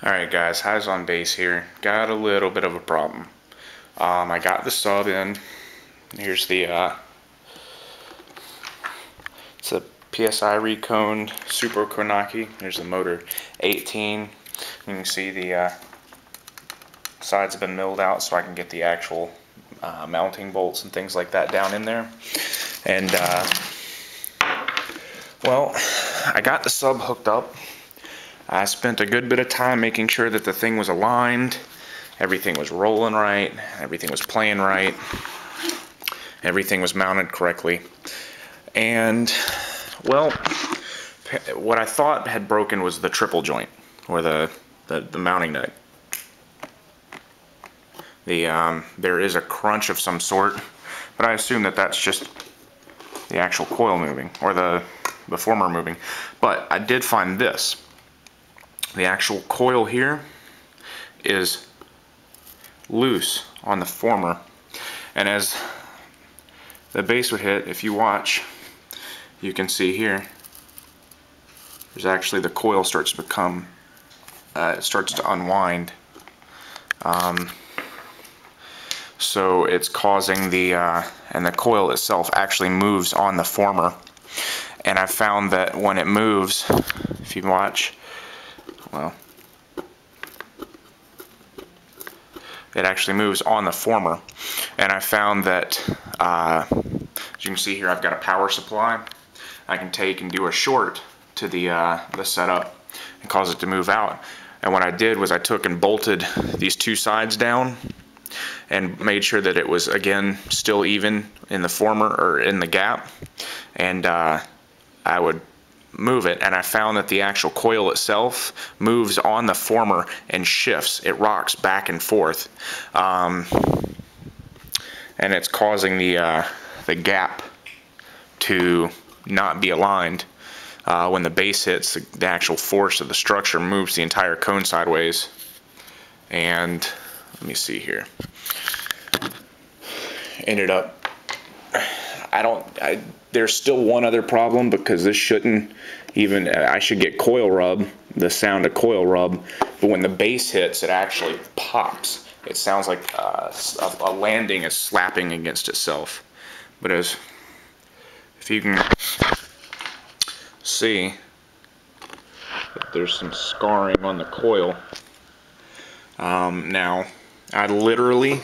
Alright guys, Highs on Base here. Got a little bit of a problem. I got the sub in. Here's the it's a PSI Reconed Super Konaki. There's the motor 18. You can see the sides have been milled out so I can get the actual mounting bolts and things like that down in there. And well, I got the sub hooked up. I spent a good bit of time making sure that the thing was aligned, everything was rolling right, everything was playing right, everything was mounted correctly. And, well, what I thought had broken was the triple joint, or the mounting nut. There is a crunch of some sort, but I assume that that's just the actual coil moving, or the former moving. But I did find this. The actual coil here is loose on the former, and as the base would hit, if you watch, you can see here there's actually the coil starts to become it starts to unwind, so it's causing the and the coil itself actually moves on the former. And I found that when it moves, if you watch, well, it actually moves on the former. And I found that, as you can see here, I've got a power supply. I can take and do a short to the setup and cause it to move out. And what I did was I took and bolted these two sides down and made sure that it was, again, still even in the former, or in the gap. And I would move it, and I found that the actual coil itself moves on the former and shifts. It rocks back and forth, and it's causing the gap to not be aligned. When the base hits, the actual force of the structure moves the entire cone sideways. And let me see here. Ended up, there's still one other problem, because this shouldn't even, I should get coil rub, the sound of coil rub, but when the base hits, it actually pops. It sounds like a landing is slapping against itself. But if you can see, there's some scarring on the coil. Now, I literally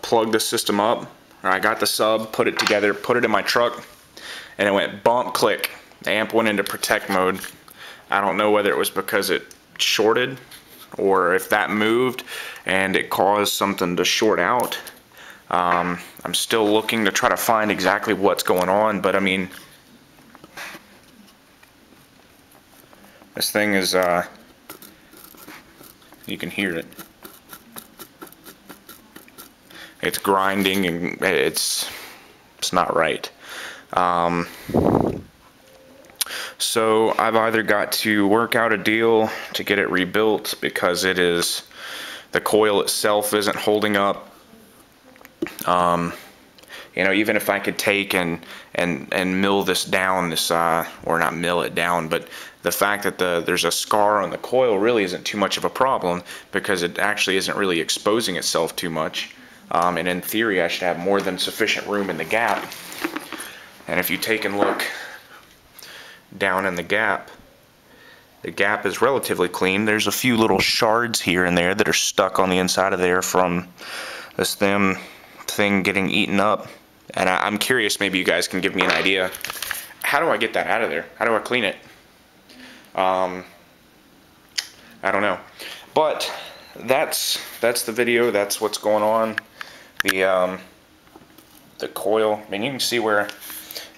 plugged the system up. I got the sub, put it together, put it in my truck, and it went bump click. The amp went into protect mode. I don't know whether it was because it shorted, or if that moved and it caused something to short out. I'm still looking to try to find exactly what's going on, but I mean, this thing is, you can hear it. It's grinding, and it's not right. So I've either got to work out a deal to get it rebuilt, because the coil itself isn't holding up. You know, even if I could take and mill this down, or not mill it down, but the fact that there's a scar on the coil really isn't too much of a problem, because it actually isn't really exposing itself too much. And in theory, I should have more than sufficient room in the gap. And if you take and look down in the gap is relatively clean. There's a few little shards here and there that are stuck on the inside of there from this thing getting eaten up. And I'm curious, maybe you guys can give me an idea. How do I get that out of there? How do I clean it? I don't know. But that's the video. That's what's going on. The coil, I mean, you can see where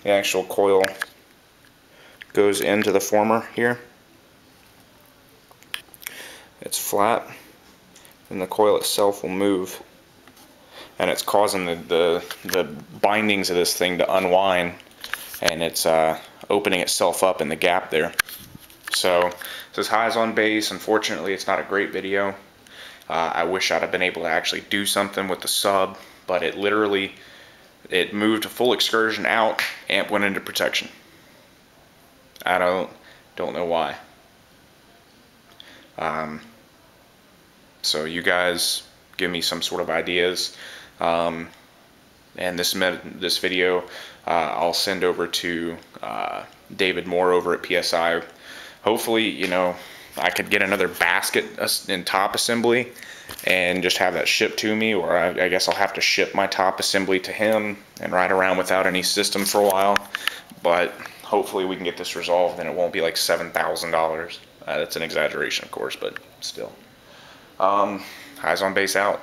the actual coil goes into the former here. It's flat, and the coil itself will move, and it's causing the bindings of this thing to unwind, and it's opening itself up in the gap there. So this is Highs on Base. Unfortunately, it's not a great video. I wish I'd have been able to actually do something with the sub, but it moved a full excursion out, amp went into protection. I don't know why. So you guys give me some sort of ideas, and this video I'll send over to David Moore over at PSI. Hopefully, you know, I could get another basket and top assembly and just have that shipped to me, or I guess I'll have to ship my top assembly to him and ride around without any system for a while. But hopefully we can get this resolved and it won't be like $7,000. That's an exaggeration, of course, but still. Eyes on Base out.